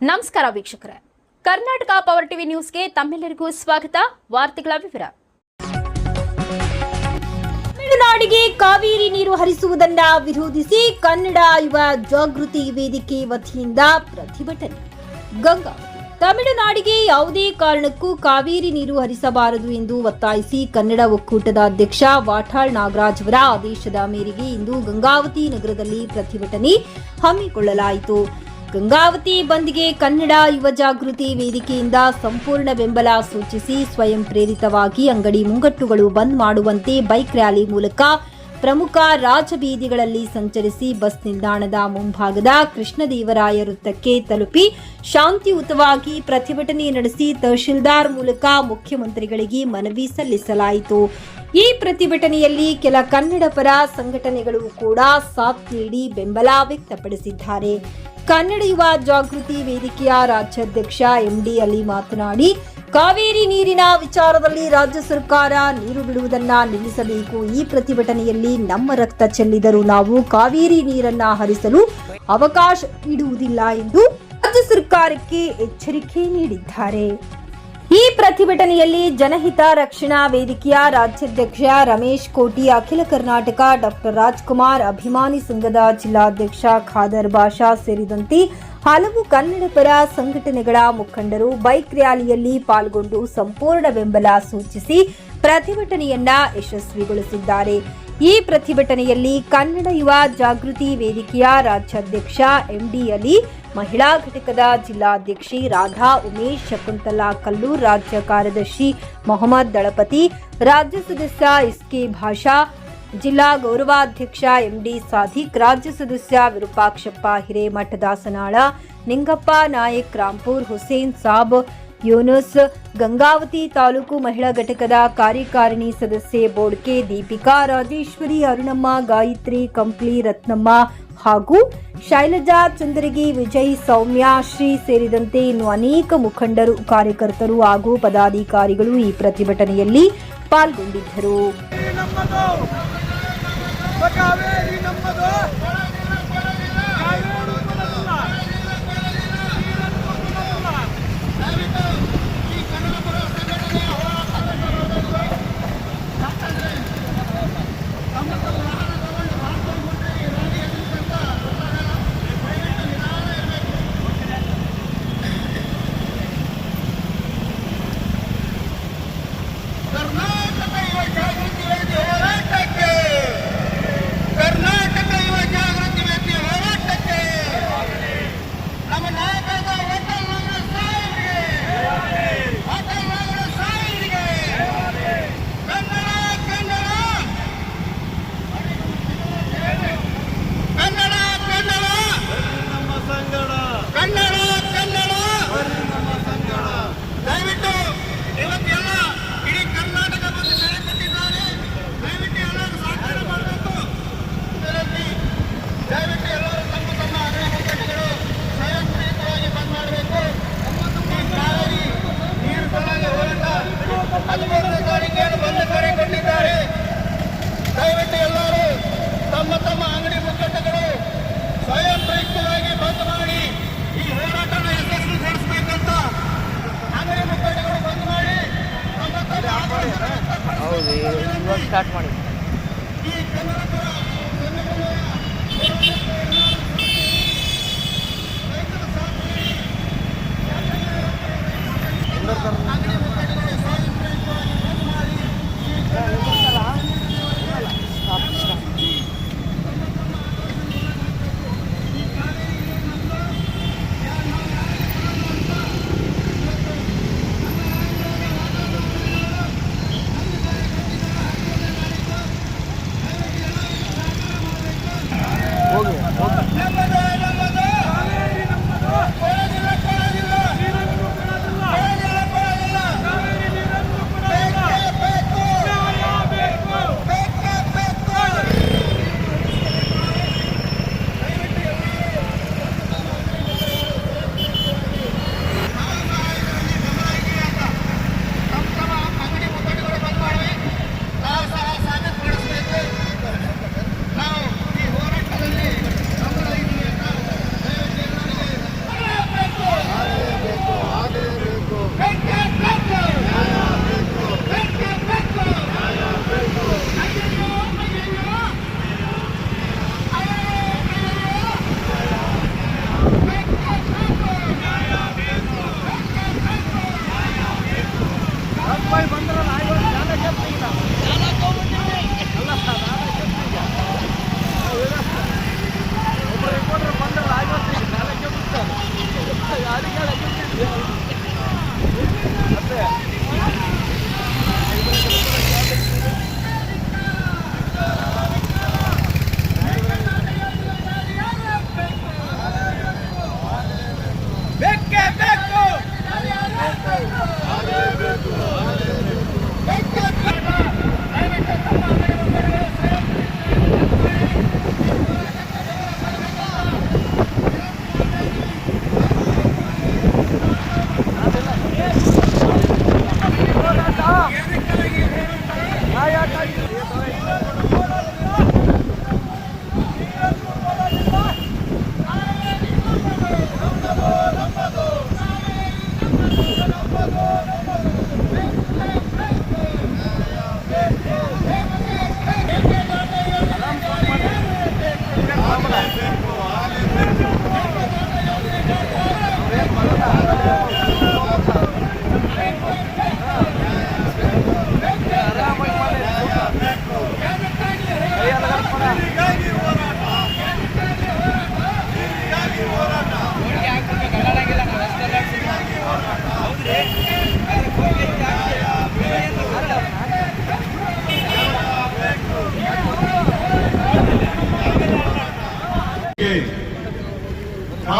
ನಮಸ್ಕಾರ ವೀಕ್ಷಕರೇ, Karnataka power TV ನ್ಯೂಸ್ಗೆ ತಮ್ಮೆಲ್ಲರಿಗೂ ಸ್ವಾಗತ. ವಾರ್ತೆಗಳ ವಿವರ. ತಮಿಳುನಾಡಿಗೆ ಕಾವೇರಿ ನೀರು ಹರಿಸುವುದನ್ನ ವಿರೋಧಿಸಿ ಕನ್ನಡ ಯುವ ಜಾಗೃತಿ ವೇದಿಕೆ ವತಿಯಿಂದ ಪ್ರತಿಭಟನೆ. ಗಂಗಾವತಿ ತಮಿಳುನಾಡಿಗೆ ಯಾವುದೇ ಕಾರಣಕ್ಕೂ ಕಾವೇರಿ ನೀರು ಹರಿಸಬಾರದು ಎಂದು ಒತ್ತಾಯಿಸಿ ಕನ್ನಡ ಒಕ್ಕೂಟದ ಅಧ್ಯಕ್ಷ ವಾಟಾಳ್ ನಾಗರಾಜ್ ಅವರ ಆದೇಶದ ಮೇರೆಗೆ ಇಂದು ಗಂಗಾವತಿ ನಗರದಲ್ಲಿ ಪ್ರತಿಭಟನೆ ಹಮ್ಮಿಕೊಳ್ಳಲಾಯಿತು. ಗಂಗಾವತಿ ಬಂದ್ಗೆ ಕನ್ನಡ ಯುವ ಜಾಗೃತಿ ವೇದಿಕೆಯಿಂದ ಸಂಪೂರ್ಣ ಬೆಂಬಲ ಸೂಚಿಸಿ ಸ್ವಯಂ ಪ್ರೇರಿತವಾಗಿ ಅಂಗಡಿ ಮುಂಗಟ್ಟುಗಳು ಬಂದ್ ಮಾಡುವಂತೆ ಬೈಕ್ ರ್ಯಾಲಿ ಮೂಲಕ ಪ್ರಮುಖ ರಾಜಬೀದಿಗಳಲ್ಲಿ ಸಂಚರಿಸಿ ಬಸ್ ನಿಲ್ದಾಣದ ಮುಂಭಾಗದ ಕೃಷ್ಣದೇವರಾಯ ವೃತ್ತಕ್ಕೆ ತಲುಪಿ ಶಾಂತಿಯುತವಾಗಿ ಪ್ರತಿಭಟನೆ ನಡೆಸಿ ತಹಶೀಲ್ದಾರ್ ಮೂಲಕ ಮುಖ್ಯಮಂತ್ರಿಗಳಿಗೆ ಮನವಿ ಸಲ್ಲಿಸಲಾಯಿತು. ಈ ಪ್ರತಿಭಟನೆಯಲ್ಲಿ ಕೆಲ ಕನ್ನಡ ಪರ ಸಂಘಟನೆಗಳು ಕೂಡ ಸಾಥ್ ನೀಡಿ ಬೆಂಬಲ ವ್ಯಕ್ತಪಡಿಸಿದ್ದಾರೆ. ಕನ್ನಡ ಯುವ ಜಾಗೃತಿ ವೇದಿಕೆಯ ರಾಜ್ಯಾಧ್ಯಕ್ಷ ಎಂಡಿ ಅಲಿ ಮಾತನಾಡಿ, ಕಾವೇರಿ ನೀರಿನ ವಿಚಾರದಲ್ಲಿ ರಾಜ್ಯ ಸರ್ಕಾರ ನೀರು ಬಿಡುವುದನ್ನ ನಿಲ್ಲಿಸಬೇಕು. ಈ ಪ್ರತಿಭಟನೆಯಲ್ಲಿ ನಮ್ಮ ರಕ್ತ ಚೆಲ್ಲಿದರೂ ನಾವು ಕಾವೇರಿ ನೀರನ್ನ ಹರಿಸಲು ಅವಕಾಶ ನೀಡುವುದಿಲ್ಲ ಎಂದು ರಾಜ್ಯ ಸರ್ಕಾರಕ್ಕೆ ಎಚ್ಚರಿಕೆ ನೀಡಿದ್ದಾರೆ. ಈ ಪ್ರತಿಭಟನೆಯಲ್ಲಿ ಜನಹಿತ ರಕ್ಷಣಾ ವೇದಿಕೆಯ ರಾಜ್ಯಾಧ್ಯಕ್ಷ ರಮೇಶ್ ಕೋಟಿ, ಅಖಿಲ ಕರ್ನಾಟಕ ಡಾಕ್ಟರ್ ರಾಜ್ಕುಮಾರ್ ಅಭಿಮಾನಿ ಸಂಘದ ಜಿಲ್ಲಾಧ್ಯಕ್ಷ ಖಾದರ್ ಬಾಷಾ ಸೇರಿದಂತೆ ಹಲವು ಕನ್ನಡ ಪರ ಸಂಘಟನೆಗಳ ಮುಖಂಡರು ಬೈಕ್ ರ್ಯಾಲಿಯಲ್ಲಿ ಪಾಲ್ಗೊಂಡು ಸಂಪೂರ್ಣ ಬೆಂಬಲ ಸೂಚಿಸಿ ಪ್ರತಿಭಟನೆಯನ್ನ ಯಶಸ್ವಿಗೊಳಿಸಿದ್ದಾರೆ. ಈ ಪ್ರತಿಭಟನೆಯಲ್ಲಿ ಕನ್ನಡ ಯುವ ಜಾಗೃತಿ ವೇದಿಕೆಯ ರಾಜ್ಯಾಧ್ಯಕ್ಷ ಎಂಡಿ ಅಲಿ, ಮಹಿಳಾ ಘಟಕದ ಜಿಲ್ಲಾಧ್ಯಕ್ಷಿ ರಾಧಾ ಉಮೇಶ್, ಶಕುಂತಲಾ ಕಲ್ಲೂರ್, ರಾಜ್ಯ ಕಾರ್ಯದರ್ಶಿ ಮೊಹಮ್ಮದ್ ದಳಪತಿ, ರಾಜ್ಯ ಸದಸ್ಯ ಎಸ್ಕೆ ಭಾಷಾ, ಜಿಲ್ಲಾ ಗೌರವಾಧ್ಯಕ್ಷ ಎಂಡಿ ಸಾದಿಕ್, ರಾಜ್ಯ ಸದಸ್ಯ ವಿರೂಪಾಕ್ಷಪ್ಪ ಹಿರೇಮಠ ದಾಸನಾಳ, ನಿಂಗಪ್ಪ ನಾಯಕ್ ರಾಂಪುರ್, ಹುಸೇನ್ ಸಾಬ್, ಯೂನುಸ್, ಗಂಗಾವತಿ ತಾಲೂಕು ಮಹಿಳಾ ಘಟಕದ ಕಾರ್ಯಕಾರಿಣಿ ಸದಸ್ಯೆ ಬೋಡ್ಕೆ ದೀಪಿಕಾ, ರಾಜೇಶ್ವರಿ, ಅರುಣಮ್ಮ, ಗಾಯತ್ರಿ, ಕಂಪ್ಲಿ, ರತ್ನಮ್ಮ ಹಾಗೂ ಶೈಲಜಾ, ಚಂದ್ರಗಿ, ವಿಜಯ್, ಸೌಮ್ಯ, ಶ್ರೀ ಸೇರಿದಂತೆ ಇನ್ನು ಅನೇಕ ಮುಖಂಡರು, ಕಾರ್ಯಕರ್ತರು ಹಾಗೂ ಪದಾಧಿಕಾರಿಗಳು ಈ ಪ್ರತಿಭಟನೆಯಲ್ಲಿ ಪಾಲ್ಗೊಂಡಿದ್ದರು. ದಯವಿಟ್ಟು ಎಲ್ಲರೂ ತಮ್ಮ ತಮ್ಮ ಅಂಗಡಿ ಮುಗ್ಗಟ್ಟುಗಳು ಸ್ವಯಂ ಪ್ರೇರಿತವಾಗಿ ಬಂದ್ ಮಾಡಿ ಈ ಹೋರಾಟನ ಯಶಸ್ವಿಗೊಳಿಸಬೇಕಂತ ಅಂಗಡಿ ಮುಗ್ಗಟ್ಟುಗಳು ಬಂದ್ ಮಾಡಿ ಸ್ಟಾರ್ಟ್ ಮಾಡಿ ಈ ಕನ್ನಡ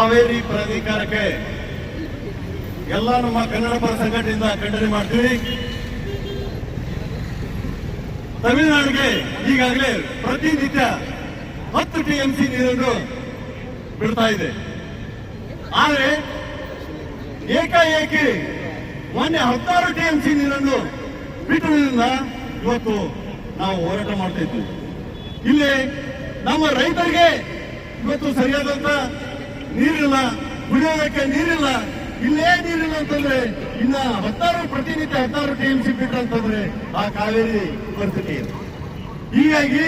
ಕಾವೇರಿ ಪ್ರಾಧಿಕಾರಕ್ಕೆ ಎಲ್ಲ ನಮ್ಮ ಕನ್ನಡ ಪರ ಸಂಘಟನೆಯಿಂದ ಖಂಡನೆ ಮಾಡ್ತೀವಿ. ತಮಿಳುನಾಡಿಗೆ ಈಗಾಗಲೇ ಪ್ರತಿನಿತ್ಯ 10 TMC ನೀರನ್ನು ಬಿಡ್ತಾ ಇದೆ. ಆದರೆ ಏಕಾಏಕಿ ಮೊನ್ನೆ 16 TMC ನೀರನ್ನು ಬಿಟ್ಟುವುದರಿಂದ ಇವತ್ತು ನಾವು ಹೋರಾಟ ಮಾಡ್ತಾ ಇದ್ವಿ. ಇಲ್ಲಿ ನಮ್ಮ ರೈತರಿಗೆ ಇವತ್ತು ಸರಿಯಾದಂತ ನೀರಿಲ್ಲ, ಕುಡಿಯೋದಕ್ಕೆ ನೀರಿಲ್ಲ. ಇಲ್ಲೇ ನೀರಿಲ್ಲ ಅಂತಂದ್ರೆ ಇನ್ನ 16 ಪ್ರತಿನಿತ್ಯ 16 TMC ಬಿಟ್ಟಂತಂದ್ರೆ ಆ ಕಾವೇರಿ ಪರಿಸ್ಥಿತಿ ಇದೆ. ಹೀಗಾಗಿ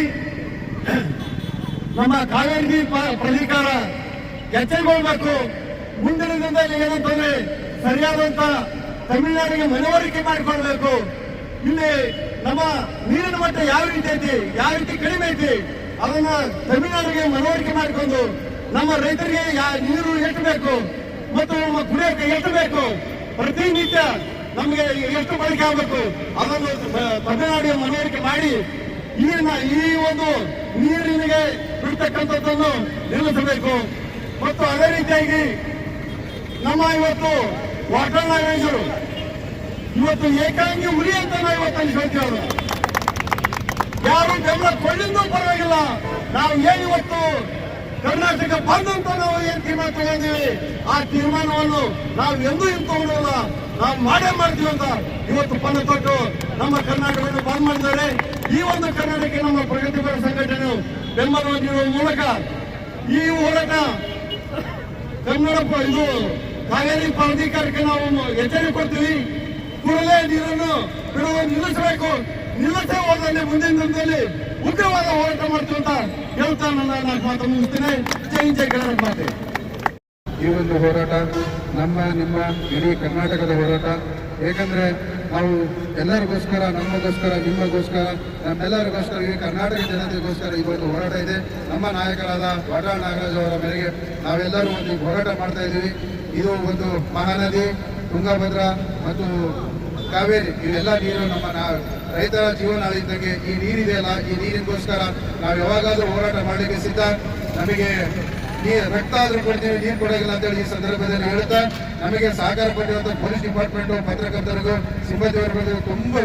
ನಮ್ಮ ಕಾವೇರಿ ಪ್ರಾಧಿಕಾರ ಎಚ್ಚರಗೊಳ್ಬೇಕು. ಮುಂದಿನ ದಿನದಲ್ಲಿ ಏನಂತಂದ್ರೆ ಸರಿಯಾದಂತ ತಮಿಳುನಾಡಿಗೆ ಮನವರಿಕೆ ಮಾಡಿಕೊಳ್ಬೇಕು. ಇಲ್ಲಿ ನಮ್ಮ ನೀರಿನ ಮಟ್ಟ ಯಾವ ರೀತಿ ಐತಿ, ಯಾವ ರೀತಿ ಕಡಿಮೆ ಐತಿ, ಅದನ್ನ ತಮಿಳುನಾಡಿಗೆ ಮನವರಿಕೆ ಮಾಡಿಕೊಂಡು ನಮ್ಮ ರೈತರಿಗೆ ನೀರು ಎಷ್ಟು ಬೇಕು ಮತ್ತು ನಮ್ಮ ಕುಡಿಯೋಕೆ ಎಷ್ಟು ಬೇಕು, ಪ್ರತಿನಿತ್ಯ ನಮಗೆ ಎಷ್ಟು ಬಳಕೆ ಆಗಬೇಕು ಅದನ್ನು ತಮಿಳುನಾಡಿಗೆ ಮನವರಿಕೆ ಮಾಡಿ ಈ ಒಂದು ನೀರಿನಿಗೆ ಬಿಡ್ತಕ್ಕಂಥದ್ದನ್ನು ನಿಲ್ಲಿಸಬೇಕು. ಮತ್ತು ಅದೇ ರೀತಿಯಾಗಿ ನಮ್ಮ ಇವತ್ತು ವಾಟರ್ ನಾಗೇಶರು ಇವತ್ತು ಏಕಾಂಗಿ ಉರಿ ಅಂತ ನಾವು ಇವತ್ತು ಅನ್ಸ್ಕೊಳ್ತೀವಿ. ಯಾರು ಬೆಂಬಲ ಕೊಳ್ಳಿಂದೂ ಪರವಾಗಿಲ್ಲ, ನಾವು ಏನಿವತ್ತು ಕರ್ನಾಟಕ ಬಂದ್ ಅಂತ ನಾವು ಏನ್ ತೀರ್ಮಾನ ತಗೊಂಡಿವಿ ಆ ತೀರ್ಮಾನವನ್ನು ನಾವು ಎಂದೂ ತಗೊಳ್ಳೋಲ್ಲ, ನಾವು ಮಾಡೇ ಮಾಡ್ತೀವಿ ಅಂತ ಇವತ್ತು ಪಣ ತೊಟ್ಟು ನಮ್ಮ ಕರ್ನಾಟಕವನ್ನು ಬಂದ್ ಮಾಡಿದ್ದಾರೆ. ಈ ಒಂದು ಕರ್ನಾಟಕಕ್ಕೆ ನಮ್ಮ ಪ್ರಗತಿಪರ ಸಂಘಟನೆ ಬೆಂಬಲವನ್ನು ನೀಡುವ ಮೂಲಕ ಈ ಹೋರಾಟ ಕನ್ನಡ ಇದು ಕಾವೇರಿ ಪ್ರಾಧಿಕಾರಕ್ಕೆ ನಾವು ಎಚ್ಚರಿಕೆ ಕೊಡ್ತೀವಿ. ಕೂಡಲೇ ನೀರನ್ನು ಬಿಡುವುದನ್ನು ನಿಲ್ಲಿಸಬೇಕು. ನಿಲ್ಲಿಸೇ ಹೋದಲ್ಲಿ ಮುಂದಿನ ದಿನದಲ್ಲಿ ಉಗ್ರವಾದ ಹೋರಾಟ ಮಾಡ್ತೀವಿ ಅಂತ ಹೇಳ್ತಾ ನನ್ನ 4 ಮಾತು ಮುಗಿಸ್ತೇನೆ. ಜೈ ಕನ್ನಡ ಮಾತೆ. ಈ ಒಂದು ಹೋರಾಟ ನಿಮ್ಮ ಇಡೀ ಕರ್ನಾಟಕದ ಹೋರಾಟ. ಏಕೆಂದ್ರೆ ನಾವು ಎಲ್ಲರಿಗೋಸ್ಕರ, ನಮಗೋಸ್ಕರ, ನಿಮಗೋಸ್ಕರ, ನಮ್ಮೆಲ್ಲರಿಗೋಸ್ಕರ, ಈ ಕರ್ನಾಟಕ ಜನತೆಗೋಸ್ಕರ ಇವತ್ತು ಹೋರಾಟ ಇದೆ. ನಮ್ಮ ನಾಯಕರಾದ ವಾಟಾಳ್ ನಾಗರಾಜ್ ಅವರ ಮೇರೆಗೆ ನಾವೆಲ್ಲರೂ ಒಂದು ಹೋರಾಟ ಮಾಡ್ತಾ ಇದ್ದೀವಿ. ಇದು ಒಂದು ಮಹಾನದಿ ತುಂಗಭದ್ರಾ ಮತ್ತು ಕಾವೇರಿ ಇವೆಲ್ಲ ನೀರು ನಮ್ಮ ರೈತರ ಜೀವನಾಡಿ ಇದ್ದಂಗೆ. ಈ ನೀರಿದೆಯಲ್ಲ, ಈ ನೀರಿಗೋಸ್ಕರ ನಾವು ಯಾವಾಗಾದ್ರೂ ಹೋರಾಟ ಮಾಡಲಿಕ್ಕೆ ಸಿದ್ಧ. ನಮಗೆ ರಕ್ತ ಆದ್ರೂ ಕೊಡ್ತೀವಿ, ನೀರು ಕೊಡೋಗಿಲ್ಲ ಅಂತೇಳಿ ಈ ಸಂದರ್ಭದಲ್ಲಿ ಹೇಳ್ತಾ ನಮಗೆ ಸಹಕಾರ ಕೊಟ್ಟಿರುವಂತ ಪೊಲೀಸ್ ಡಿಪಾರ್ಟ್ಮೆಂಟ್, ಪತ್ರಕರ್ತರಿಗೂ, ಸಿಬ್ಬಂದಿವರೆಗೂ ತುಂಬಾ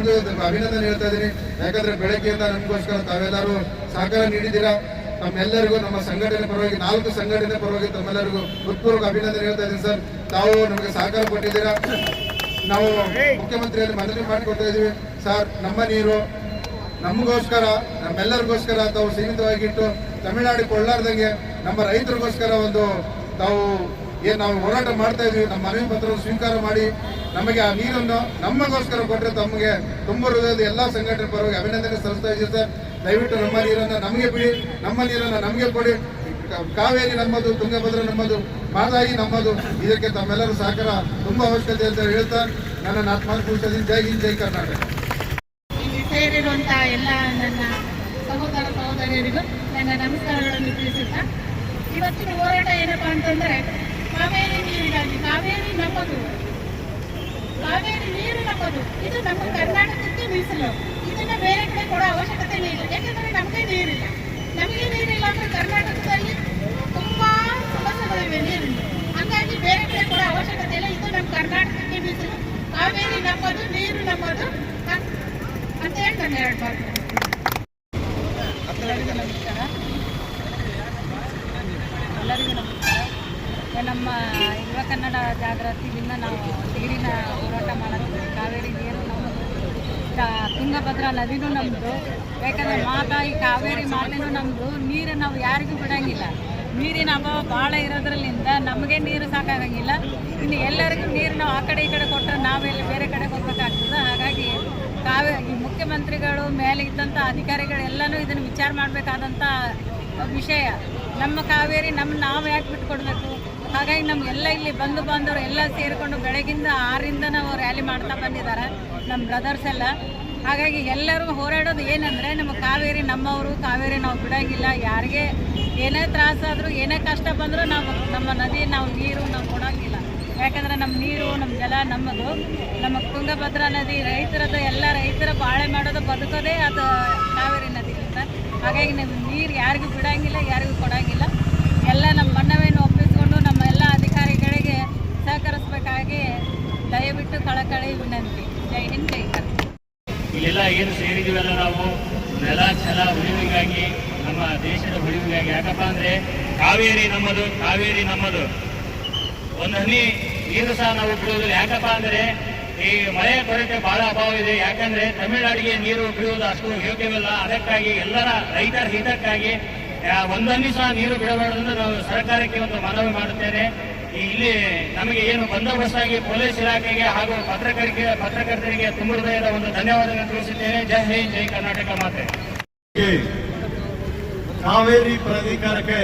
ಅಭಿನಂದನೆ ಹೇಳ್ತಾ ಇದ್ದೀನಿ. ಯಾಕಂದ್ರೆ ಬೆಳಗ್ಗೆಯಿಂದ ನಮಗೋಸ್ಕರ ತಾವೆಲ್ಲರೂ ಸಹಕಾರ ನೀಡಿದ್ದೀರಾ. ನಮ್ಮೆಲ್ಲರಿಗೂ ನಮ್ಮ ಸಂಘಟನೆ ಪರವಾಗಿ 4 ಸಂಘಟನೆ ಪರವಾಗಿ ತಮ್ಮೆಲ್ಲರಿಗೂ ಹೃತ್ಪೂರ್ವಕ ಅಭಿನಂದನೆ ಹೇಳ್ತಾ ಇದ್ದೀನಿ ಸರ್. ತಾವು ನಮಗೆ ಸಹಕಾರ ಕೊಟ್ಟಿದ್ದೀರಾ. ನಾವು ಮುಖ್ಯಮಂತ್ರಿಯಲ್ಲಿ ಮನವಿ ಮಾಡಿಕೊಡ್ತಾ ಇದೀವಿ ಸರ್, ನಮ್ಮ ನೀರು ನಮಗೋಸ್ಕರ, ನಮ್ಮೆಲ್ಲರಿಗೋಸ್ಕರ ತಾವು ಸೀಮಿತವಾಗಿಟ್ಟು ತಮಿಳುನಾಡಿಗೆ ಕೊಳ್ಳಾರ್ದಂಗೆ ನಮ್ಮ ರೈತರಿಗೋಸ್ಕರ ಒಂದು ತಾವು ನಾವು ಹೋರಾಟ ಮಾಡ್ತಾ ಇದೀವಿ. ನಮ್ಮ ಮನವಿ ಪತ್ರವನ್ನು ಸ್ವೀಕಾರ ಮಾಡಿ ನಮಗೆ ಆ ನೀರನ್ನು ನಮಗೋಸ್ಕರ ಕೊಟ್ಟರೆ ತಮಗೆ ತುಂಬ ಹೃದಯದ ಎಲ್ಲ ಸಂಘಟನೆ ಪರವಾಗಿ ಅಭಿನಂದನೆ ಸಲ್ಲಿಸ್ತಾ ಇದ್ದೀವಿ ಸರ್. ದಯವಿಟ್ಟು ನಮ್ಮ ನೀರನ್ನು ನಮಗೆ ಬಿಡಿ, ನಮ್ಮ ನೀರನ್ನು ನಮಗೆ ಕೊಡಿ. ಕಾವೇರಿ ನಮ್ಮದು, ತುಂಗಭದ್ರಾ ನಮ್ಮದು, ಮಾದಾಯಿ ನಮ್ಮದು. ಇದಕ್ಕೆ ತಮ್ಮೆಲ್ಲರೂ ಸಹಕಾರ ತುಂಬಾ ಅವಶ್ಯಕತೆ ಅಂತ ಹೇಳ್ತಾ ನನ್ನ 4 ಮಾತು ಮುಗಿಸ್ತೀನಿ. ಜೈ ಹಿಂದ್, ಜೈ ಕರ್ನಾಟಕ. ಇಲ್ಲಿ ಸೇರಿರುವಂತಹ ಎಲ್ಲ ನನ್ನ ಸಹೋದರ ಸಹೋದರಿಯರಿಗೂ ನನ್ನ ನಮಸ್ಕಾರಗಳನ್ನು ತಿಳಿಸುತ್ತಾ, ಇವತ್ತಿನ ಹೋರಾಟ ಏನಪ್ಪಾ ಅಂತಂದ್ರೆ ಕಾವೇರಿ ನೀರಿಗಾಗಿ. ಕಾವೇರಿ ನಮ್ಮದು, ಕಾವೇರಿ ನೀರು ನಮ್ಮದು. ಇದು ನಮ್ಮ ಕರ್ನಾಟಕಕ್ಕೆ ಮೀಸಲು. ಇದನ್ನ ಬೇರೆ ಕಡೆ ಕೊಡೋ ಅವಶ್ಯಕತೆ ಇಲ್ಲ. ಯಾಕಂದ್ರೆ ನಮಗೆ ನೀರಿಲ್ಲ. ನಮಗೆ ನೀರಿಲ್ಲ ಅಂದ್ರೆ ಕರ್ನಾಟಕದಲ್ಲಿ ತುಂಬಾ ಸಮಸ್ಯೆಗಳಿವೆ ನೀರಿಲ್ಲ. ಹಂಗಾಗಿ ಬೇರೆ ಕಡೆ ಕೊಡೋ ಅವಶ್ಯಕತೆ ಇಲ್ಲ. ಇದು ನಮ್ಮ ಕರ್ನಾಟಕಕ್ಕೆ ಮೀಸಲು. ಕಾವೇರಿ ನಮ್ಮದು, ನೀರು ನಮ್ಮದು ಅಂತ ಹೇಳಿ ನಾನು 2 ಮಾತು. ಎಲ್ಲರಿಗೂ ನಮಸ್ಕಾರ. ನಮ್ಮ ಯುವ ಕನ್ನಡ ಜಾಗೃತಿಯಿಂದ ನಾವು ನೀರಿನ ಹೋರಾಟ ಮಾಡುತ್ತೀವಿ. ಕಾವೇರಿ ನೀರು ನಮ್ಮದು, ತುಂಗಭದ್ರಾ ನದಿನೂ ನಮ್ಮದು. ಯಾಕಂದರೆ ಮಾತಾಯಿ ಕಾವೇರಿ ಮಾತೆನೂ ನಮ್ಮದು. ನೀರು ನಾವು ಯಾರಿಗೂ ಬಿಡೋಂಗಿಲ್ಲ. ನೀರಿನ ಅಭಾವ ಭಾಳ ಇರೋದ್ರಲ್ಲಿಂದ ನಮಗೆ ನೀರು ಸಾಕಾಗಂಗಿಲ್ಲ. ಇನ್ನು ಎಲ್ಲರಿಗೂ ನೀರು ನಾವು ಆ ಕಡೆ ಈ ಕಡೆ ಕೊಟ್ಟರೆ ನಾವೆಲ್ಲ ಬೇರೆ ಕಡೆ ಹೋಗ್ಬೇಕಾಗ್ತದೆ. ಹಾಗಾಗಿ ಈ ಮುಖ್ಯಮಂತ್ರಿಗಳು ಮೇಲೆ ಇದ್ದಂಥ ಅಧಿಕಾರಿಗಳೆಲ್ಲನೂ ಇದನ್ನು ವಿಚಾರ ಮಾಡಬೇಕಾದಂಥ ವಿಷಯ. ನಮ್ಮ ಕಾವೇರಿ ನಾವು ಯಾಕೆ ಬಿಟ್ಕೊಡ್ಬೇಕು? ಹಾಗಾಗಿ ನಮಗೆಲ್ಲ ಇಲ್ಲಿ ಬಂಧು ಬಾಂಧವರು ಎಲ್ಲ ಸೇರಿಕೊಂಡು ಬೆಳಗಿಂದ 6ರಿಂದ ನಾವು ರ್ಯಾಲಿ ಮಾಡ್ತಾ ಬಂದಿದ್ದಾರೆ ನಮ್ಮ ಬ್ರದರ್ಸ್ ಎಲ್ಲ. ಹಾಗಾಗಿ ಎಲ್ಲರೂ ಹೋರಾಡೋದು ಏನಂದರೆ ನಮ್ಮ ಕಾವೇರಿ ನಮ್ಮವರು, ಕಾವೇರಿ ನಾವು ಬಿಡೋಂಗಿಲ್ಲ. ಯಾರಿಗೆ ಏನೇ ತ್ರಾಸಾದರೂ, ಏನೇ ಕಷ್ಟ ಬಂದರೂ ನಾವು ನಮ್ಮ ನದಿ, ನಾವು ನೀರು ನಾವು ಕೊಡೋಂಗಿಲ್ಲ. ಯಾಕಂದರೆ ನಮ್ಮ ನೀರು, ನಮ್ಮ ಜಲ ನಮ್ಮದು. ನಮ್ಮ ತುಂಗಭದ್ರಾ ನದಿ ರೈತರದ್ದು, ಎಲ್ಲ ರೈತರ ಬಾಳೆ ಮಾಡೋದು, ಬದುಕೋದೇ ಅದು ಕಾವೇರಿ ನದಿಯಿಂದ. ಹಾಗಾಗಿ ನಮ್ಮ ನೀರು ಯಾರಿಗೂ ಬಿಡೋಂಗಿಲ್ಲ, ಯಾರಿಗೂ ಕೊಡೋಂಗಿಲ್ಲ. ಎಲ್ಲ ನಮ್ಮ ಮನವಿಯನ್ನು ಒಪ್ಪಿಸ್ಕೊಂಡು ನಮ್ಮ ಎಲ್ಲ ದಯವಿಟ್ಟು ಕಳಕಳಿ ವಿನಂತಿ. ಜೈ ಹಿಂದ್, ಜೈ ಕರ್ನಾಟಕ. ಇಲ್ಲೆಲ್ಲ ಏನು ಸೇರಿದೀವಲ್ಲ ನಾವು ನೆಲ ಛಲ ಉಳಿವಿಗಾಗಿ, ನಮ್ಮ ದೇಶದ ಉಳಿವಿಗಾಗಿ. ಯಾಕಪ್ಪ ಅಂದರೆ ಕಾವೇರಿ ನಮ್ಮದು, ಕಾವೇರಿ ನಮ್ಮದು. ಒಂದು ಹನಿ ನೀರು ಸಹ ನಾವು ಬಿಡುವುದಿಲ್ಲ. ಯಾಕಪ್ಪ ಅಂದರೆ ಈ ಮಳೆಯ ಕೊರತೆ ಬಹಳ ಅಭಾವ ಇದೆ. ಯಾಕಂದರೆ ತಮಿಳುನಾಡಿಗೆ ನೀರು ಬಿಡುವುದು ಅಷ್ಟು ಯೋಗ್ಯವಿಲ್ಲ. ಅದಕ್ಕಾಗಿ ಎಲ್ಲರ ರೈತರ ಹಿತಕ್ಕಾಗಿ ಒಂದೊಂದು ಸಹ ನೀರು ಬಿಡಬಾರದು ನಾವು ಸರ್ಕಾರಕ್ಕೆ ಒಂದು ಮನವಿ ಮಾಡುತ್ತೇನೆ. ಇಲ್ಲಿ ನಮಗೆ ಏನು ಬಂದೋಬಸ್ತಾಗಿ ಪೊಲೀಸ್ ಇಲಾಖೆಗೆ ಹಾಗೂ ಪತ್ರಕರ್ತರಿಗೆ ತುಂಬ ಹೃದಯದ ಒಂದು ಧನ್ಯವಾದಗಳನ್ನು ತಿಳಿಸುತ್ತೇನೆ. ಜೈ ಹಿಂದ್, ಜೈ ಕರ್ನಾಟಕ ಮಾತೆ. ಕಾವೇರಿ ಪ್ರಾಧಿಕಾರಕ್ಕೆ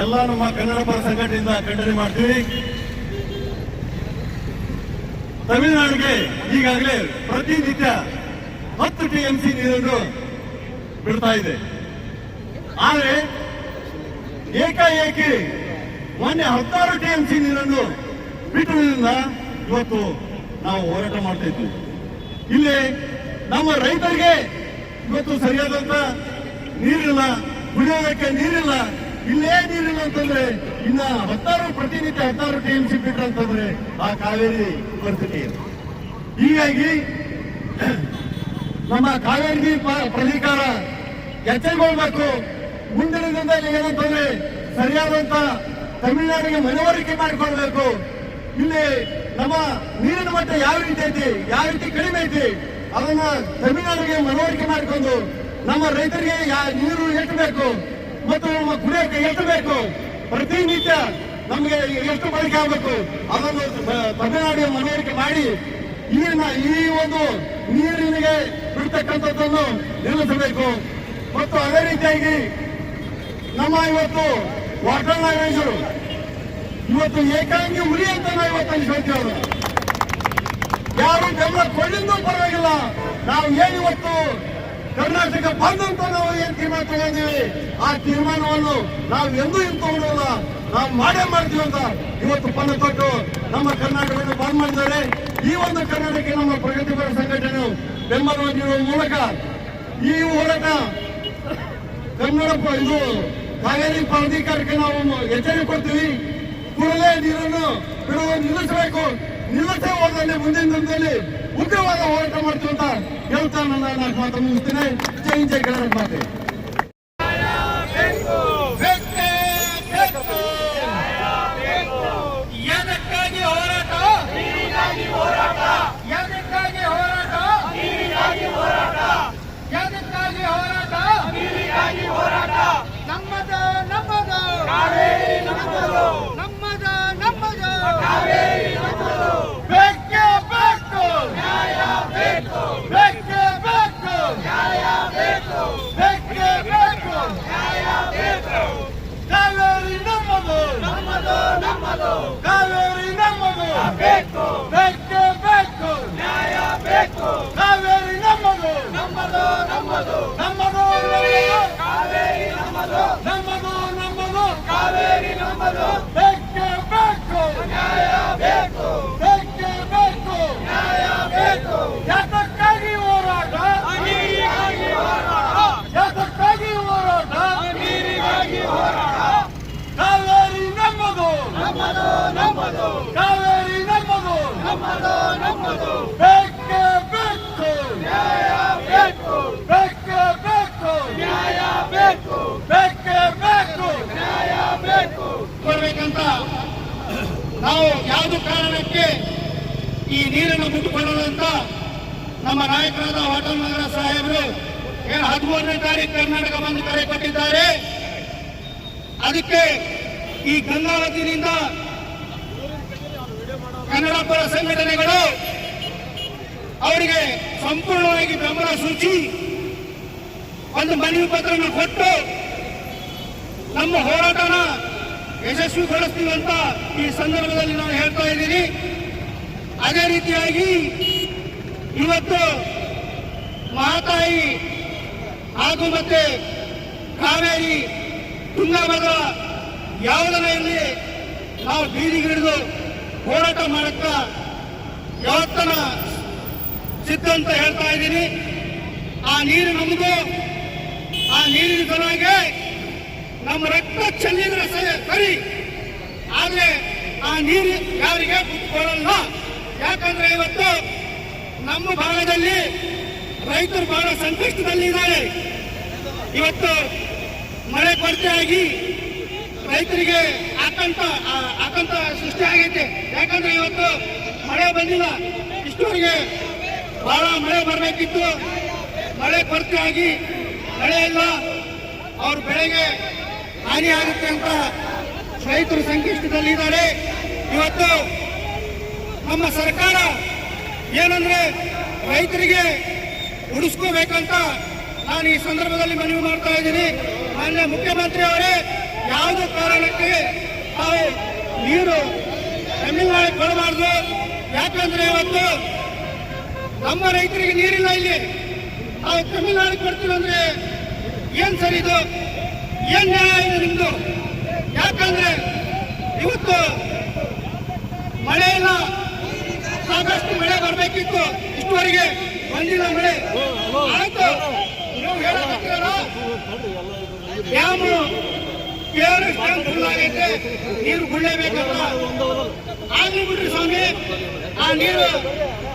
ಎಲ್ಲ ನಮ್ಮ ಕನ್ನಡ ಪರ ಸಂಘಟನೆಯಿಂದ ಖಂಡನೆ ಮಾಡ್ತೀವಿ. ತಮಿಳುನಾಡಿಗೆ ಈಗಾಗಲೇ ಪ್ರತಿನಿತ್ಯ 10 TMC ನೀರನ್ನು ಬಿಡ್ತಾ ಇದೆ. ಆದರೆ ಏಕಾಏಕಿ ಮೊನ್ನೆ 16 TMC ನೀರನ್ನು ಬಿಟ್ಟಿರುವುದರಿಂದ ಇವತ್ತು ನಾವು ಹೋರಾಟ ಮಾಡ್ತಾ ಇದ್ವಿ. ಇಲ್ಲಿ ನಮ್ಮ ರೈತರಿಗೆ ಇವತ್ತು ಸರಿಯಾದಂತ ನೀರಿಲ್ಲ, ಕುಡಿಯೋದಕ್ಕೆ ನೀರಿಲ್ಲ. ಇಲ್ಲೇ ನೀರಿಲ್ಲ ಅಂತಂದ್ರೆ ಇನ್ನ ಪ್ರತಿನಿತ್ಯ 16 TMC ಬಿಟ್ರೆ ಅಂತಂದ್ರೆ ಆ ಕಾವೇರಿ ಪರಿಸ್ಥಿತಿ. ಹೀಗಾಗಿ ನಮ್ಮ ಕಾವೇರಿ ಪ್ರಾಧಿಕಾರ ಎಚ್ಚರಗೊಳ್ಬೇಕು. ಮುಂದಿನ ದಿನದಲ್ಲಿ ಏನಂತಂದ್ರೆ ಸರಿಯಾದಂತ ತಮಿಳುನಾಡಿಗೆ ಮನವರಿಕೆ ಮಾಡಿಕೊಳ್ಬೇಕು. ಇಲ್ಲಿ ನಮ್ಮ ನೀರಿನ ಮಟ್ಟ ಯಾವ ರೀತಿ ಐತಿ, ಯಾವ ರೀತಿ ಕಡಿಮೆ ಐತಿ, ಅದನ್ನ ತಮಿಳುನಾಡಿಗೆ ಮನವರಿಕೆ ಮಾಡಿಕೊಂಡು ನಮ್ಮ ರೈತರಿಗೆ ನೀರು ಎಷ್ಟು ಬೇಕು ಮತ್ತು ನಮ್ಮ ಕುಡಿಯೋಕೆ ಎಷ್ಟು ಬೇಕು, ಪ್ರತಿನಿತ್ಯ ನಮಗೆ ಎಷ್ಟು ಬಳಕೆ ಆಗಬೇಕು ಅದನ್ನು ತಮಿಳುನಾಡಿಗೆ ಮನವರಿಕೆ ಮಾಡಿ ಈ ಒಂದು ನೀರಿನಿಗೆ ಬಿಡ್ತಕ್ಕಂಥದ್ದನ್ನು ನಿಲ್ಲಿಸಬೇಕು. ಮತ್ತು ಅದೇ ರೀತಿಯಾಗಿ ನಮ್ಮ ಇವತ್ತು ವಾಟರ್ ನಾಗೇಶರು ಇವತ್ತು ಏಕಾಂಗಿ ಉರಿ ಅಂತ ನಾವು ಇವತ್ತು ಅನ್ಸ್ಕೊಳ್ತೀವಿ. ಯಾರು ಬೆಂಬಲ ಕೊಳ್ಳಿಂದು ಪರವಾಗಿಲ್ಲ, ನಾವು ಏನಿವತ್ತು ಕರ್ನಾಟಕ ಬಂದ್ ಅಂತ ನಾವು ಏನ್ ತೀರ್ಮಾನ ತಗೊಂಡಿವಿ ಆ ತೀರ್ಮಾನವನ್ನು ನಾವು ಎಂದೂ ತಗೊಳ್ಳಲ್ಲ, ನಾವು ಮಾಡೇ ಮಾಡ್ತೀವಿ ಅಂತ ಇವತ್ತು ಪಣ ತೊಟ್ಟು ನಮ್ಮ ಕರ್ನಾಟಕವನ್ನು ಬಂದ್ ಮಾಡಿದ್ದಾರೆ. ಈ ಒಂದು ಕರ್ನಾಟಕಕ್ಕೆ ನಮ್ಮ ಪ್ರಗತಿಪರ ಸಂಘಟನೆ ಬೆಂಬಲವನ್ನು ನೀಡುವ ಮೂಲಕ ಈ ಹೋರಾಟ ಕನ್ನಡ ಇದು ಕಾವೇರಿ ಪ್ರಾಧಿಕಾರಕ್ಕೆ ನಾವು ಎಚ್ಚರಿಕೆ ಕೊಡ್ತೀವಿ. ಕೂಡಲೇ ನೀರನ್ನು ಬಿಡುವ ನಿಲ್ಲಿಸಬೇಕು. ನಿಲ್ಲಿಸೇ ಹೋದಲ್ಲಿ ಮುಂದಿನ ದಿನದಲ್ಲಿ ಉಗ್ರವಾದ ಹೋರಾಟ ಮಾಡ್ತೀವಿ ಅಂತ ಹೇಳ್ತಾ ನನ್ನ ನಾಲ್ಕು ಮಾತು ಮುಗಿಸ್ತೇನೆ. ಜೈ ಜೈ ಕರ್ನಾಟಕ ಮಾತೆ. ಎದಕ್ಕಾಗಿ ಹೋರಾಟ? ಎದಕ್ಕಾಗಿ ಹೋರಾಟ? ಎದಕ್ಕಾಗಿ ಹೋರಾಟ? ನಮ್ಮದು ನಮ್ಮದು ಕಾವೇರಿ ನಮ್ಮದು, ನಮ್ಮದು ನಮ್ಮದು ಕಾವೇರಿ ನಮ್ಮದು. ಬೇಕೇ ಬೇಕು ನ್ಯಾಯ ಬೇಕು, ಬೇಕೇ ಬೇಕು ನ್ಯಾಯ ಬೇಕು, ಬೇಕೇ ಬೇಕು ನ್ಯಾಯ ಬೇಕು. ಕಾವೇರಿ ನಮ್ಮದು, ನಮ್ಮದು ನಮ್ಮದು ಕಾವೇರಿ ನಮ್ಮದು, ಬೇಕು ಬೇಕೇ ಬೇಕು ನ್ಯಾಯ ಬೇಕು. ಕಾವೇರಿ ನಮ್ಮದು, ನಮ್ಮದು ನಮ್ಮದು ನಮ್ಮದು ಕಾವೇರಿ ನಮ್ಮದು, ನಮ್ಮದು ನಮ್ಮದು ಕಾವೇರಿ ನಮ್ಮದು. ಬೇಕೇ ಬೇಕು ನ್ಯಾಯ ಬೇಕು, ಬೇಕೇ ಬೇಕು ನ್ಯಾಯ ಬೇಕು. ಯಾತಕ್ಕಾಗಿ ಹೋರಾಟ? ನೀರಿಗಾಗಿ ಹೋರಾಟ. ಯಾತಕ್ಕಾಗಿ ಹೋರಾಟ? ನೀರಿಗಾಗಿ ಹೋರಾಟ. ಕಾವೇರಿ ನಮ್ಮದು, ನಮ್ಮದು ನಮ್ಮದು ಕಾವೇರಿ ನಮ್ಮದು, ನಮ್ಮದು ನಮ್ಮದು. ಬೇಕೇ ಬೇಕು ನ್ಯಾಯ ಬೇಕು, ಬೇಕೇ ಬೇಕು ನ್ಯಾಯ ಬೇಕು, ಬೇಕೇ ಬೇಕು ನ್ಯಾಯ ಬೇಕು ಕೊಡ್ಬೇಕಂತ ನಾವು ಯಾವುದು ಕಾರಣಕ್ಕೆ ಈ ನೀರನ್ನು ಬಿಟ್ಟುಕೊಳ್ಳದಂತ ನಮ್ಮ ನಾಯಕರಾದ ವಾಟರ್ ನಗರ ಸಾಹೇಬರು 13ನೇ ತಾರೀಕು ಕರ್ನಾಟಕ ಬಂದ್ ಕರೆ ಕೊಟ್ಟಿದ್ದಾರೆ. ಅದಕ್ಕೆ ಈ ಗಂಗಾವತಿನಿಂದ ಕನ್ನಡ ಪರ ಸಂಘಟನೆಗಳು ಅವರಿಗೆ ಸಂಪೂರ್ಣವಾಗಿ ಬೆಂಬಲ ಸೂಚಿ ಒಂದು ಮನವಿ ಪತ್ರವನ್ನು ಕೊಟ್ಟು ನಮ್ಮ ಹೋರಾಟನ ಯಶಸ್ವಿಗೊಳಿಸ್ತೀವಿ ಅಂತ ಈ ಸಂದರ್ಭದಲ್ಲಿ ನಾನು ಹೇಳ್ತಾ ಇದ್ದೀನಿ. ಅದೇ ರೀತಿಯಾಗಿ ಇವತ್ತು ಮಹಾತಾಯಿ ಹಾಗೂ ಮತ್ತೆ ಕಾವೇರಿ ತುಂಗಭದ್ರಾ ಯಾವುದನ್ನ ಇಲ್ಲಿ ನಾವು ಬೀದಿಗಿಳಿದು ಹೋರಾಟ ಮಾಡಕ್ಕ ಯಾವತ್ತನ ಸಿದ್ಧ ಅಂತ ಹೇಳ್ತಾ ಇದ್ದೀನಿ. ಆ ನೀರು ನಮಗೂ, ಆ ನೀರಿನ ಸಲುವಾಗಿ ನಮ್ಮ ರಕ್ತ ಚೆಲ್ಲಿದ್ರೆ ಸರಿ, ಆದ್ರೆ ಆ ನೀರು ಯಾರಿಗೆ ಬಿಟ್ಕೊಳ್ಳಲ್ಲ. ಯಾಕಂದ್ರೆ ಇವತ್ತು ನಮ್ಮ ಭಾಗದಲ್ಲಿ ರೈತರು ಬಹಳ ಸಂಕಷ್ಟದಲ್ಲಿದ್ದಾರೆ. ಇವತ್ತು ಮಳೆ ಕೊರತೆಯಾಗಿ ರೈತರಿಗೆ ಆತಂಕ ಸೃಷ್ಟಿ ಆಗೈತೆ. ಯಾಕಂದ್ರೆ ಇವತ್ತು ಮಳೆ ಬಂದಿಲ್ಲ. ಇಷ್ಟವರೆಗೆ ಬಹಳ ಮಳೆ ಬರಬೇಕಿತ್ತು, ಮಳೆ ಕೊರತೆಯಾಗಿ ಮಳೆ ಇಲ್ಲ. ಅವ್ರ ಬೆಳೆಗೆ ಹಾನಿ ಆಗುತ್ತೆ ಅಂತ ರೈತರು ಸಂಕಷ್ಟದಲ್ಲಿದ್ದಾರೆ. ಇವತ್ತು ನಮ್ಮ ಸರ್ಕಾರ ಏನಂದ್ರೆ ರೈತರಿಗೆ ಉಳಿಸ್ಕೋಬೇಕಂತ ನಾನು ಈ ಸಂದರ್ಭದಲ್ಲಿ ಮನವಿ ಮಾಡ್ತಾ ಇದ್ದೀನಿ. ಮಾನ್ಯ ಮುಖ್ಯಮಂತ್ರಿ ಅವರೇ, ಯಾವುದೇ ಕಾರಣಕ್ಕೆ ತಾವು ನೀರು ತಮಿಳುನಾಡಿಗೆ ಕೊಡಬಾರ್ದು. ಯಾಕಂದ್ರೆ ಇವತ್ತು ನಮ್ಮ ರೈತರಿಗೆ ನೀರಿಲ್ಲ. ಇಲ್ಲಿ ನಾವು ತಮಿಳುನಾಡಿಗೆ ಕೊಡ್ತೀವಿ ಅಂದ್ರೆ ಏನ್ ಸರಿ ಇದು? ಏನ್ ನ್ಯಾಯ ಇದೆ ನಿಮ್ದು? ಯಾಕಂದ್ರೆ ಇವತ್ತು ಮಳೆ ಇಲ್ಲ, ಸಾಕಷ್ಟು ಮಳೆ ಬರಬೇಕಿತ್ತು, ಇಷ್ಟುವರೆಗೆ ಬಂದಿಲ್ಲ ಮಳೆ. ಆಯ್ತು, ನೀವು ಹೇಳಬೇಕಿರಲ್ಲ, ಡ್ಯಾಮು ಫುಲ್ ಆಗೈತೆ, ನೀರು ಗುಳ್ಳೇಬೇಕಂತ. ಆಗ್ಲಿ ಬಿಡ್ರಿ ಸ್ವಾಮಿ, ಆ ನೀರು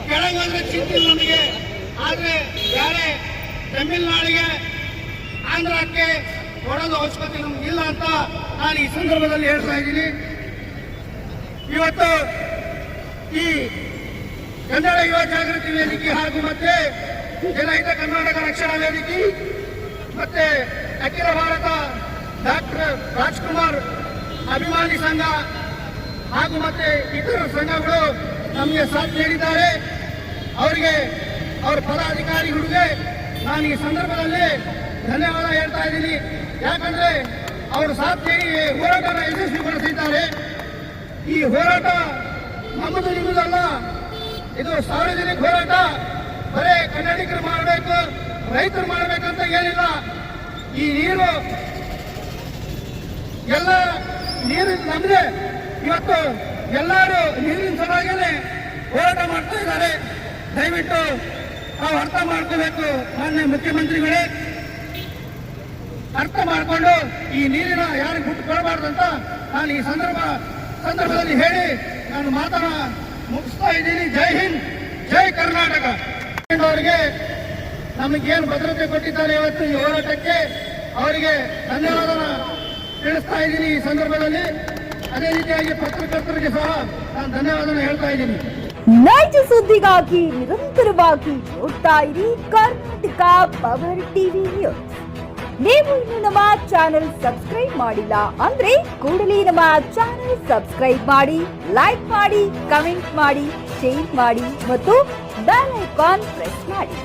ಕೆಳಗಾದ್ರೆ ಚಿಂತಿಲ್ಲ ನಮಗೆ. ಆದ್ರೆ ಬೇರೆ ತಮಿಳುನಾಡಿಗೆ, ಆಂಧ್ರಕ್ಕೆ ಕೊಡೋದು ಅವಶ್ಯಕತೆ ನಮಗಿಲ್ಲ ಅಂತ ನಾನು ಈ ಸಂದರ್ಭದಲ್ಲಿ ಹೇಳ್ತಾ ಇದ್ದೀನಿ. ಇವತ್ತು ಈ ಕನ್ನಡ ಯುವ ಜಾಗೃತಿ ವೇದಿಕೆ ಹಾಗೂ ಮತ್ತೆ ಜನಹಿತ ಕರ್ನಾಟಕ ರಕ್ಷಣಾ ವೇದಿಕೆ ಮತ್ತೆ ಅಖಿಲ ಭಾರತ ಡಾಕ್ಟರ್ ರಾಜ್ಕುಮಾರ್ ಅಭಿಮಾನಿ ಸಂಘ ಹಾಗೂ ಮತ್ತೆ ಇತರ ಸಂಘಗಳು ನಮಗೆ ಸಾಥ್ ನೀಡಿದ್ದಾರೆ. ಅವರಿಗೆ, ಅವರ ಪದಾಧಿಕಾರಿಗಳಿಗೆ ನಾನು ಈ ಸಂದರ್ಭದಲ್ಲಿ ಧನ್ಯವಾದ ಹೇಳ್ತಾ ಇದ್ದೀನಿ. ಯಾಕಂದ್ರೆ ಅವರು ಸಾಥ್ ನೀಡಿ ಹೋರಾಟನ ಯಶಸ್ವಿಗೊಳಿಸಿದ್ದಾರೆ. ಈ ಹೋರಾಟ ನಮ್ಮದು ನಿಮ್ಮದಲ್ಲ, ಇದು ಸಾರ್ವಜನಿಕ ಹೋರಾಟ. ಬರೇ ಕನ್ನಡಿಗರು ಮಾಡಬೇಕು, ರೈತರು ಮಾಡಬೇಕಂತ ಏನಿಲ್ಲ. ಈ ನೀರು ಎಲ್ಲ ನೀರು ನಮ್ಮದೇ. ಇವತ್ತು ಎಲ್ಲರೂ ನೀರಿನ ಸಲುವಾಗೇನೆ ಹೋರಾಟ ಮಾಡ್ತಾ ಇದ್ದಾರೆ. ದಯವಿಟ್ಟು ನಾವು ಅರ್ಥ ಮಾಡ್ಕೋಬೇಕು. ಮಾನ್ಯ ಮುಖ್ಯಮಂತ್ರಿಗಳೇ, ಅರ್ಥ ಮಾಡಿಕೊಂಡು ಈ ನೀರಿನ ಯಾರಿಗೆ ಬಿಟ್ಟು ಕೊಡಬಾರ್ದಂತ ನಾನು ಈ ಸಂದರ್ಭದಲ್ಲಿ ಹೇಳಿ ನಾನು ಮಾತನ್ನ ಮುಗಿಸ್ತಾ ಇದ್ದೀನಿ. ಜೈ ಹಿಂದ್, ಜೈ ಕರ್ನಾಟಕ. ಅವರಿಗೆ ನಮಗೇನು ಭದ್ರತೆ ಕೊಟ್ಟಿದ್ದಾರೆ ಇವತ್ತು ಈ ಹೋರಾಟಕ್ಕೆ, ಅವರಿಗೆ ಧನ್ಯವಾದನ ತಿಳಿಸ್ತಾ ಇದ್ದೀನಿ ಈ ಸಂದರ್ಭದಲ್ಲಿ. ಅದೇ ರೀತಿಯಾಗಿ ಪತ್ರಕರ್ತರಿಗೆ ಸಹ ನಾನು ಧನ್ಯವಾದನ ಹೇಳ್ತಾ ಇದ್ದೀನಿ. ನೈಜ ಸುದ್ದಿಗಾಗಿ ನಿರಂತರವಾಗಿ ನೋಡ್ತಾ ಇರಿ ಕರ್ನಾಟಕ ಪವರ್ ಟಿವಿ ನ್ಯೂಸ್. ನೀವು ಇನ್ನು ನಮ್ಮ ಚಾನೆಲ್ ಸಬ್ಸ್ಕ್ರೈಬ್ ಮಾಡಿಲ್ಲ ಅಂದ್ರೆ ಕೂಡಲೇ ನಮ್ಮ ಚಾನೆಲ್ ಸಬ್ಸ್ಕ್ರೈಬ್ ಮಾಡಿ, ಲೈಕ್ ಮಾಡಿ, ಕಮೆಂಟ್ ಮಾಡಿ, ಶೇರ್ ಮಾಡಿ ಮತ್ತು ಬೆಲ್ ಐಕಾನ್ ಪ್ರೆಸ್ ಮಾಡಿ.